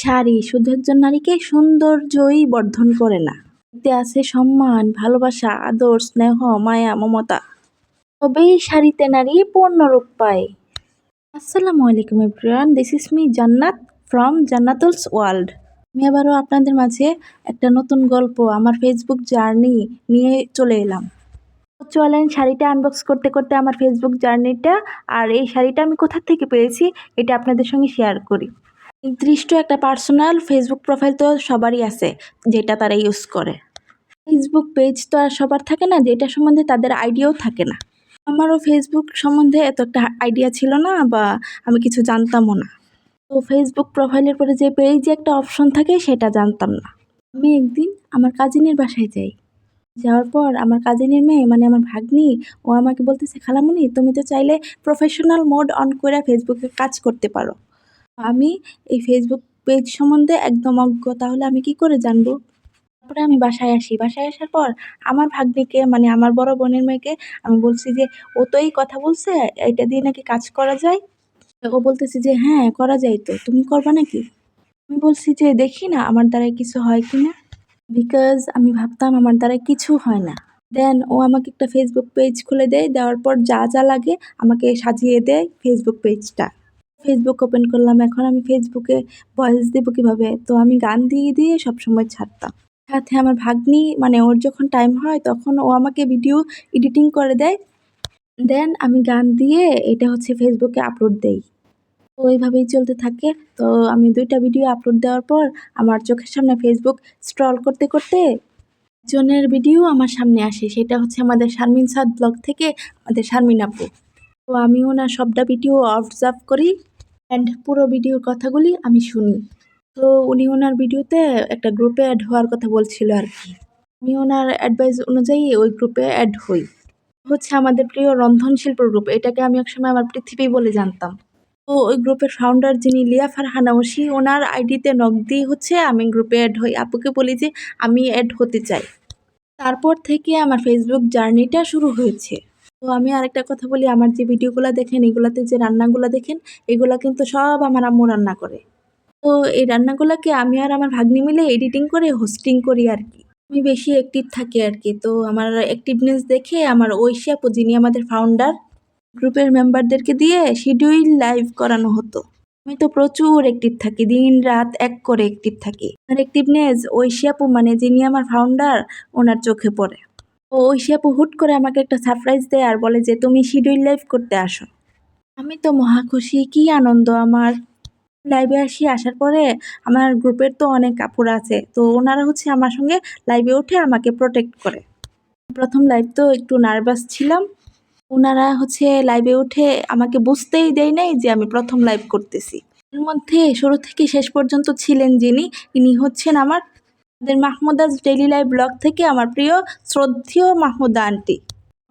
শাড়ি শুধু একজন নারীকে সৌন্দর্যই বর্ধন করে না, এতে আছে সম্মান, ভালোবাসা, আদর, স্নেহ, মায়া, মমতা। তবেই শাড়িতে নারী পূর্ণরূপ পায়। আসসালামু আলাইকুম এভরিওয়ান, দিস ইজ মি জান্নাত ফ্রম জান্নাতুলস ওয়ার্ল্ড। আমি আবারও আপনাদের মাঝে একটা নতুন গল্প, আমার ফেসবুক জার্নি নিয়ে চলে এলাম। চলেন শাড়িটা আনবক্স করতে করতে আমার ফেসবুক জার্নিটা আর এই শাড়িটা আমি কোথা থেকে পেয়েছি এটা আপনাদের সঙ্গে শেয়ার করি। নির্দিষ্ট একটা পার্সোনাল ফেসবুক প্রোফাইল তো সবারই আছে, যেটা তারা ইউজ করে। ফেসবুক পেজ তো আর সবার থাকে না, যেটা সম্বন্ধে তাদের আইডিয়াও থাকে না। আমারও ফেসবুক সম্বন্ধে এত একটা আইডিয়া ছিল না, বা আমি কিছু জানতামও না। তো ফেসবুক প্রোফাইলের পরে যে পেজে একটা অপশন থাকে সেটা জানতাম না। আমি একদিন আমার কাজিনের বাসায় যাই। যাওয়ার পর আমার কাজিনের মেয়ে, মানে আমার ভাগ্নি, ও আমাকে বলতেছে, খালামণি তুমি তো চাইলে প্রফেশনাল মোড অন করে ফেসবুকে কাজ করতে পারো। আমি এই ফেসবুক পেজ সম্বন্ধে একদম অজ্ঞ, তাহলে আমি কি করে জানবো? তারপরে আমি বাসায় আসি। বাসায় আসার পর আমার ভাগ্নিকে, মানে আমার বড় বোনের মেয়েকে আমি বলছি যে, ও তো এই কথা বলছে, এটা দিয়ে নাকি কাজ করা যায়। ও বলতেছে যে হ্যাঁ করা যায়, তো তুমি করবা নাকি? আমি বলছি যে দেখি না আমার দ্বারাই কিছু হয় কিনা, বিকজ আমি ভাবতাম আমার দ্বারাই কিছু হয় না। দেন ও আমাকে একটা ফেসবুক পেজ খুলে দেয়, দেওয়ার পর যা যা লাগে আমাকে সাজিয়ে দেয় ফেসবুক পেজটা। ফেসবুক ওপেন করলাম, এখন আমি ফেসবুকে ভয়েস দেবো কিভাবে, তো আমি গান দিয়ে দিয়ে সবসময় ছাড়তাম। সাথে আমার ভাগ্নি, মানে ওর যখন টাইম হয় তখন ও আমাকে ভিডিও এডিটিং করে দেয়, দেন আমি গান দিয়ে এটা হচ্ছে ফেসবুকে আপলোড দেই। তো এইভাবেই চলতে থাকে। তো আমি 2টা ভিডিও আপলোড দেওয়ার পর আমার চোখের সামনে ফেসবুক স্ক্রল করতে করতে একজনের ভিডিও আমার সামনে আসে, সেটা হচ্ছে আমাদের শারমিন সাদ ব্লগ থেকে আমাদের শারমিন আপু। তো আমি ওনার সবটা ভিডিও অবজার্ভ করি অ্যান্ড পুরো ভিডিওর কথাগুলি আমি শুনি। তো উনি ওনার ভিডিওতে একটা গ্রুপে অ্যাড হওয়ার কথা বলছিল আর কি। আমি ওনার অ্যাডভাইস অনুযায়ী ওই গ্রুপে অ্যাড হই। হচ্ছে আমাদের প্রিয় রন্ধনশিল্প গ্রুপ, এটাকে আমি একসময় আমার পৃথিবী বলে জানতাম। তো ওই গ্রুপের ফাউন্ডার যিনি লিয়া ফারহানা ওসি, ওনার আইডিতে নক দিয়ে হচ্ছে আমি গ্রুপে অ্যাড হই। আপুকে বলি যে আমি অ্যাড হতে চাই। তারপর থেকে আমার ফেসবুক জার্নিটা শুরু হয়েছে। তো আমি আরেকটা কথা বলি, আমার যে ভিডিওগুলো দেখেন, এগুলাতে যে রান্নাগুলো দেখেন, এগুলা কিন্তু সব আমার আম্মু রান্না করে। তো এই রান্নাগুলোকে আমি আর আমার ভাগ্নি মিলে এডিটিং করে হোস্টিং করি আর কি। আমি বেশি অ্যাক্টিভ থাকি আর কি। তো আমার অ্যাক্টিভনেস দেখে আমার ঐশী আপু, যিনি আমাদের ফাউন্ডার, গ্রুপের মেম্বারদেরকে দিয়ে শিডিউল লাইভ করানো হতো। আমি তো প্রচুর অ্যাক্টিভ থাকি, দিন রাত এক করে অ্যাক্টিভ থাকি। আর অ্যাক্টিভনেস ঐশী আপু, মানে যিনি আমার ফাউন্ডার, ওনার চোখে পড়ে। তো ঐশী আপু হুট করে আমাকে একটা সারপ্রাইজ দেয় আর বলে যে তুমি শিডিউল লাইভ করতে আসো। আমি তো মহা খুশি, কি আনন্দ আমার। লাইভে আসার পরে আমার গ্রুপের তো অনেক আপুরা আছে, তো ওনারা হচ্ছে আমার সঙ্গে লাইভে উঠে আমাকে প্রোটেক্ট করে। প্রথম লাইভ তো একটু নার্ভাস ছিলাম। ওনারা হচ্ছে লাইভে উঠে আমাকে বুঝতেই দেয় নাই যে আমি প্রথম লাইভ করতেছি। এর মধ্যে শুরু থেকে শেষ পর্যন্ত ছিলেন যিনি, ইনি হচ্ছেন আমাদের মাহমুদাজ ডেইলি লাইভ ব্লগ থেকে আমার প্রিয় শ্রদ্ধেয় মাহমুদা আন্টি।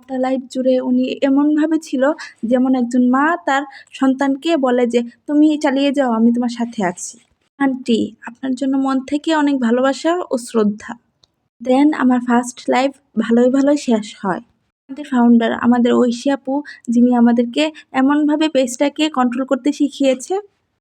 একটা লাইভ জুড়ে উনি এমনভাবে ছিল যেমন একজন মা তার সন্তানকে বলে যে তুমি চালিয়ে যাও, আমি তোমার সাথে আছি। আন্টি, আপনার জন্য মন থেকে অনেক ভালোবাসা ও শ্রদ্ধা। দেন আমার ফার্স্ট লাইভ ভালোই শেষ হয়। আমাদের ফাউন্ডার, আমাদের ঐশী আপু, যিনি আমাদেরকে এমনভাবে পেজটাকে কন্ট্রোল করতে শিখিয়েছে,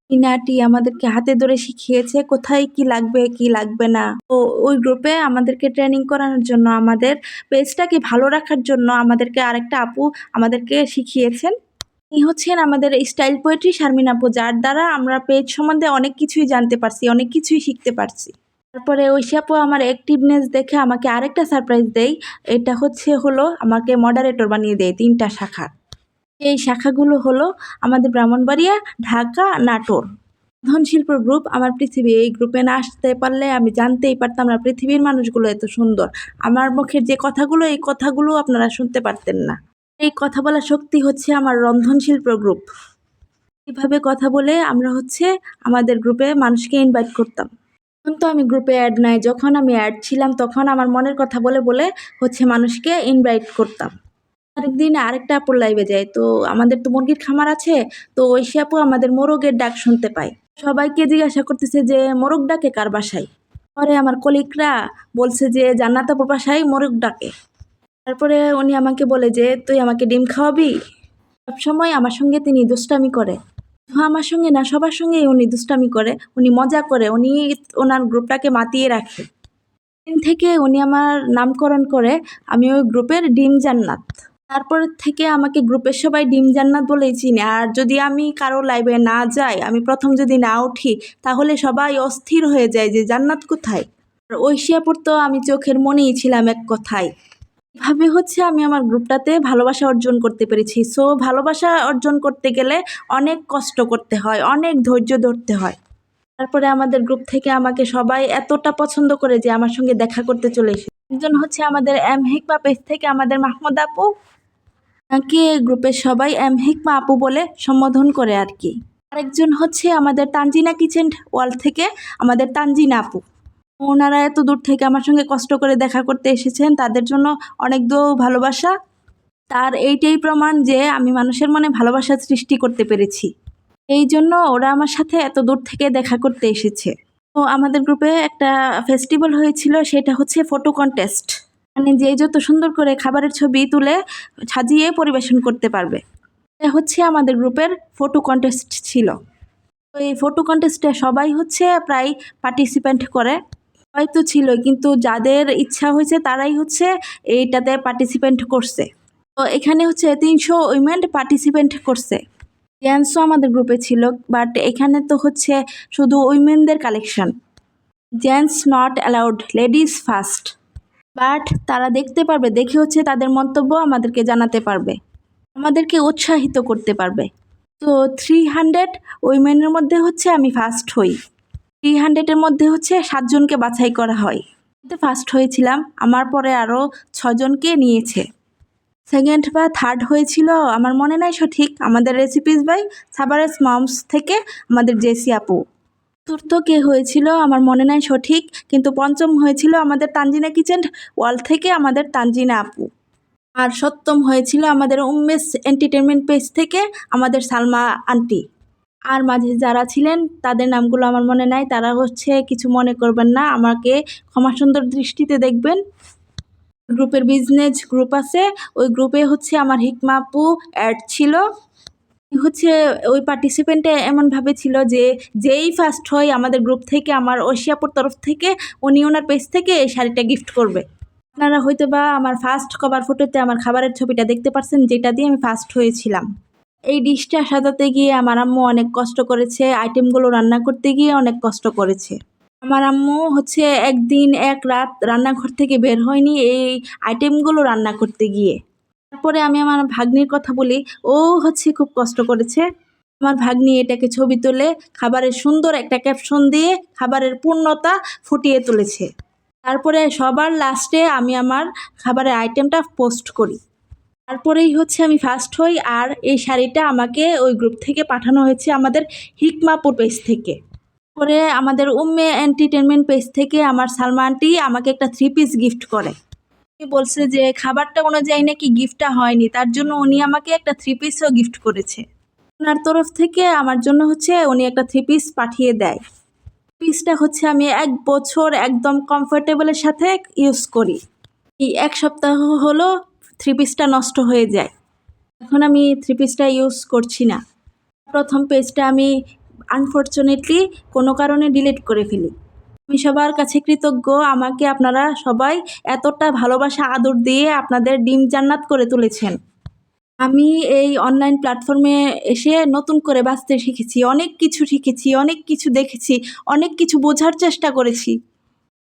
ইনাটি আমাদেরকে হাতে ধরে শিখিয়েছে কোথায় কি লাগবে কি লাগবে না। তো ওই গ্রুপে আমাদেরকে ট্রেনিং করানোর জন্য, আমাদের পেজটাকে ভালো রাখার জন্য আমাদেরকে আরেকটা আপু আমাদেরকে শিখিয়েছেন। ইনি হচ্ছেন আমাদের স্টাইল পোয়েট্রি শারমিন আপু, যার দ্বারা আমরা পেজ সম্বন্ধে অনেক কিছুই জানতে পারছি, অনেক কিছুই শিখতে পারছি। তারপরে ঐশী আপু আমার অ্যাক্টিভনেস দেখে আমাকে আরেকটা সারপ্রাইজ দেয়। এটা হলো আমাকে মডারেটর বানিয়ে দেয় 3টা শাখার। এই শাখাগুলো হলো আমাদের ব্রাহ্মণবাড়িয়া, ঢাকা, নাটোর। রন্ধনশিল্প গ্রুপ আমার পৃথিবী। এই গ্রুপে না আসতে পারলে আমি জানতেই পারতাম না পৃথিবীর মানুষগুলো এত সুন্দর। আমার মুখের যে কথাগুলো, এই কথাগুলো আপনারা শুনতে পারতেন না। এই কথা বলার শক্তি হচ্ছে আমার রন্ধনশিল্প গ্রুপ। এইভাবে কথা বলে আমরা হচ্ছে আমাদের গ্রুপে মানুষকে ইনভাইট করতাম। এখন তো আমি গ্রুপে অ্যাড নাই, যখন আমি অ্যাড ছিলাম তখন আমার মনের কথা বলে বলে হচ্ছে মানুষকে ইনভাইট করতাম। আরেকদিন আরেকটা আপুর লাইভে যায়, তো আমাদের তো মুরগির খামার আছে, তো ঐশী আপু আমাদের মোরগের ডাক শুনতে পায়। সবাইকে জিজ্ঞাসা করতেছে যে মোরগ ডাকে কার বাসায়। পরে আমার কলিগরা বলছে যে জান্নাত আপুর বাসায় মোরগ ডাকে। তারপরে উনি আমাকে বলে যে তুই আমাকে ডিম খাওয়াবি। সবসময় আমার সঙ্গে তিনি দুষ্টামি করে। আমার সঙ্গে না, সবার সঙ্গেই উনি দুষ্টামি করে, উনি মজা করে, উনি ওনার গ্রুপটাকে মাতিয়ে রাখে। দিন থেকে উনি আমার নামকরণ করে আমি ওই গ্রুপের ডিম জান্নাত। তারপর থেকে আমাকে গ্রুপের সবাই ডিম জান্নাত বলেই চিনে। আর যদি আমি কারো লাইভে না যাই, আমি প্রথম যদি না উঠি, তাহলে সবাই অস্থির হয়ে যায় যে জান্নাত কোথায়। আর ঐশিয়াপুর তো আমি চোখের মনেই ছিলাম এক কথায়। এভাবে হচ্ছে আমি আমার গ্রুপটাতে ভালোবাসা অর্জন করতে পেরেছি। সো ভালোবাসা অর্জন করতে গেলে অনেক কষ্ট করতে হয়, অনেক ধৈর্য ধরতে হয়। তারপরে আমাদের গ্রুপ থেকে আমাকে সবাই এতটা পছন্দ করে যে আমার সঙ্গে দেখা করতে চলে এসেছে। একজন হচ্ছে আমাদের হিকমা পেজ থেকে আমাদের মাহমুদ আপু, তাকে গ্রুপের সবাই হিকমা আপু বলে সম্বোধন করে আর কি। আরেকজন হচ্ছে আমাদের তানজিনা কিচেন ওয়াল থেকে আমাদের তানজিনা আপু। ওনারা এত দূর থেকে আমার সঙ্গে কষ্ট করে দেখা করতে এসেছেন, তাদের জন্য অনেক ভালোবাসা। তার এইটাই প্রমাণ যে আমি মানুষের মনে ভালোবাসা সৃষ্টি করতে পেরেছি। এই জন্য ওরা আমার সাথে এত দূর থেকে দেখা করতে এসেছে। তো আমাদের গ্রুপে একটা ফেস্টিভ্যাল হয়েছিল, সেটা হচ্ছে ফটো কন্টেস্ট। মানে যে যত সুন্দর করে খাবারের ছবি তুলে সাজিয়ে পরিবেশন করতে পারবে, এটা হচ্ছে আমাদের গ্রুপের ফটো কন্টেস্ট ছিল। তো এই ফটো কন্টেস্টে সবাই হচ্ছে প্রায় পার্টিসিপেন্ট করে, হয়তো ছিল, কিন্তু যাদের ইচ্ছা হয়েছে তারাই হচ্ছে এইটাতে পার্টিসিপেন্ট করছে। তো এখানে হচ্ছে 300 উইমেন পার্টিসিপেন্ট করছে। জেন্টসও আমাদের গ্রুপে ছিল, বাট এখানে তো হচ্ছে শুধু উইমেনদের collection. Gents not allowed, ladies first. But তারা দেখতে পারবে, দেখে হচ্ছে তাদের মন্তব্য আমাদেরকে জানাতে পারবে, আমাদেরকে উৎসাহিত করতে পারবে। তো 300 উইমেনের মধ্যে হচ্ছে আমি ফার্স্ট হই। 300-এর মধ্যে হচ্ছে 7 জনকে বাছাই করা হয়। ফার্স্ট হয়েছিলাম, আমার পরে আরও 6 জনকে নিয়েছে। সেকেন্ড বা থার্ড হয়েছিল আমার মনে নাই সঠিক, আমাদের রেসিপিস বাই সাবারেস মমস থেকে আমাদের জেসি আপু। চতুর্থ কে হয়েছিল আমার মনে নাই সঠিক, কিন্তু পঞ্চম হয়েছিল আমাদের তানজিনা কিচেন ওয়াল থেকে আমাদের তানজিনা আপু। আর সপ্তম হয়েছিল আমাদের উম্মেস এন্টারটেনমেন্ট পেজ থেকে আমাদের সালমা আন্টি। আর মাঝে যারা ছিলেন তাদের নামগুলো আমার মনে নাই, তারা হচ্ছে কিছু মনে করবেন না, আমাকে ক্ষমা সুন্দর দৃষ্টিতে দেখবেন। গ্রুপের বিজনেস গ্রুপ আছে, ওই গ্রুপে হচ্ছে আমার হিকমা আপু অ্যাড ছিল। হচ্ছে ওই পার্টিসিপেন্টে এমনভাবে ছিল যে যেই ফার্স্ট হয় আমাদের গ্রুপ থেকে, আমার ঐশিয়াপুর তরফ থেকে, উনি ওনার পেজ থেকে এই শাড়িটা গিফট করবে। আপনারা হয়তো বা আমার ফার্স্ট কভার ফটোতে আমার খাবারের ছবিটা দেখতে পাচ্ছেন, যেটা দিয়ে আমি ফার্স্ট হয়েছিলাম। এই ডিশটা সাজাতে গিয়ে আমার আম্মু অনেক কষ্ট করেছে, আইটেমগুলো রান্না করতে গিয়ে অনেক কষ্ট করেছে। আমার আম্মু হচ্ছে একদিন এক রাত রান্নাঘর থেকে বের হয়নি এই আইটেমগুলো রান্না করতে গিয়ে। তারপরে আমি আমার ভাগ্নির কথা বলি, ও হচ্ছে খুব কষ্ট করেছে। আমার ভাগ্নি এটাকে ছবি তুলে খাবারের সুন্দর একটা ক্যাপশন দিয়ে খাবারের পূর্ণতা ফুটিয়ে তুলেছে। তারপরে সবার লাস্টে আমি আমার খাবারের আইটেমটা পোস্ট করি। তারপরেই হচ্ছে আমি ফার্স্ট হই। আর এই শাড়িটা আমাকে ওই গ্রুপ থেকে পাঠানো হয়েছে আমাদের হিকমাপুর পেজ থেকে। পরে আমাদের উম্মে এন্টারটেনমেন্ট পেজ থেকে আমার সালমা আন্টি আমাকে একটা 3 পিস গিফট করে। বলছে যে খাবারটা অনুযায়ী নাকি গিফটটা হয়নি, তার জন্য উনি আমাকে একটা 3 পিসও গিফট করেছে। ওনার তরফ থেকে আমার জন্য হচ্ছে উনি একটা 3 পিস পাঠিয়ে দেয়। পিসটা হচ্ছে আমি 1 বছর একদম কমফোর্টেবলের সাথে ইউজ করি। এই 1 সপ্তাহ হলো 3 পিসটা নষ্ট হয়ে যায়। এখন আমি 3 পিসটা ইউজ করছি না। প্রথম পেজটা আমি আনফরচুনেটলি কোনো কারণে ডিলিট করে ফেলি। আমি সবার কাছে কৃতজ্ঞ, আমাকে আপনারা সবাই এতটা ভালোবাসা আদর দিয়ে আপনাদের ডিম জান্নাত করে তুলেছেন। আমি এই অনলাইন প্ল্যাটফর্মে এসে নতুন করে বাঁচতে শিখেছি, অনেক কিছু শিখেছি, অনেক কিছু দেখেছি, অনেক কিছু বোঝার চেষ্টা করেছি।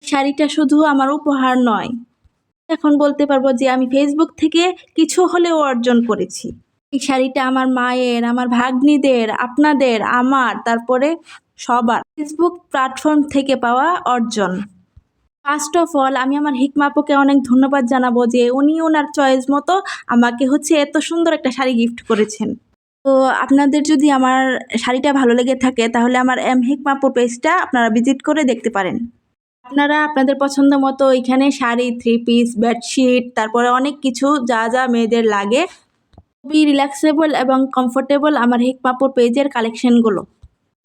শাড়িটা শুধু আমার উপহার নয়, এখন বলতে পারবো যে আমি ফেসবুক থেকে কিছু হলেও অর্জন করেছি। এই শাড়িটা আমার মায়ের, আমার ভাগ্নিদের, আপনাদের, আমার, তারপরে সবার ফেসবুক প্ল্যাটফর্ম থেকে পাওয়া অর্জন। ফার্স্ট অফ অল আমি আমার হিকমা আপুকে অনেক ধন্যবাদ জানাবো যে উনি ওনার চয়েস মতো আমাকে হচ্ছে এত সুন্দর একটা শাড়ি গিফট করেছেন। তো আপনাদের যদি আমার শাড়িটা ভালো লেগে থাকে তাহলে আমার হিকমা আপুর পেজটা আপনারা ভিজিট করে দেখতে পারেন। আপনারা আপনাদের পছন্দ মতো এখানে শাড়ি, 3 পিস, বেডশিট, তারপরে অনেক কিছু যা যা মেয়েদের লাগে, খুবই রিল্যাক্সেবল এবং কমফোর্টেবল আমার হিকমাপুর পেজের কালেকশনগুলো।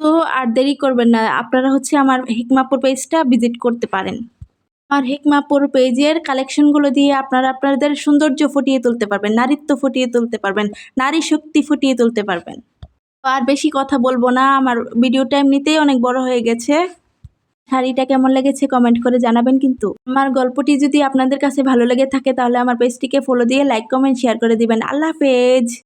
তো আর দেরি করবেন না, আপনারা হচ্ছে আমার হিকমাপুর পেজটা ভিজিট করতে পারেন। আমার হিকমাপুর পেজের কালেকশনগুলো দিয়ে আপনারা আপনাদের সৌন্দর্য ফুটিয়ে তুলতে পারবেন, নারীত্ব ফুটিয়ে তুলতে পারবেন, নারী শক্তি ফুটিয়ে তুলতে পারবেন। আর বেশি কথা বলবো না, আমার ভিডিওটা এমনিতেই অনেক বড় হয়ে গেছে। শাড়িটা কেমন লেগেছে কমেন্ট করে জানাবেন কিন্তু। আমার গল্পটি যদি আপনাদের কাছে ভালো লেগে থাকে তাহলে আমার পেজটিকে ফলো দিয়ে লাইক কমেন্ট শেয়ার করে দিবেন। আল্লাহ হাফেজ।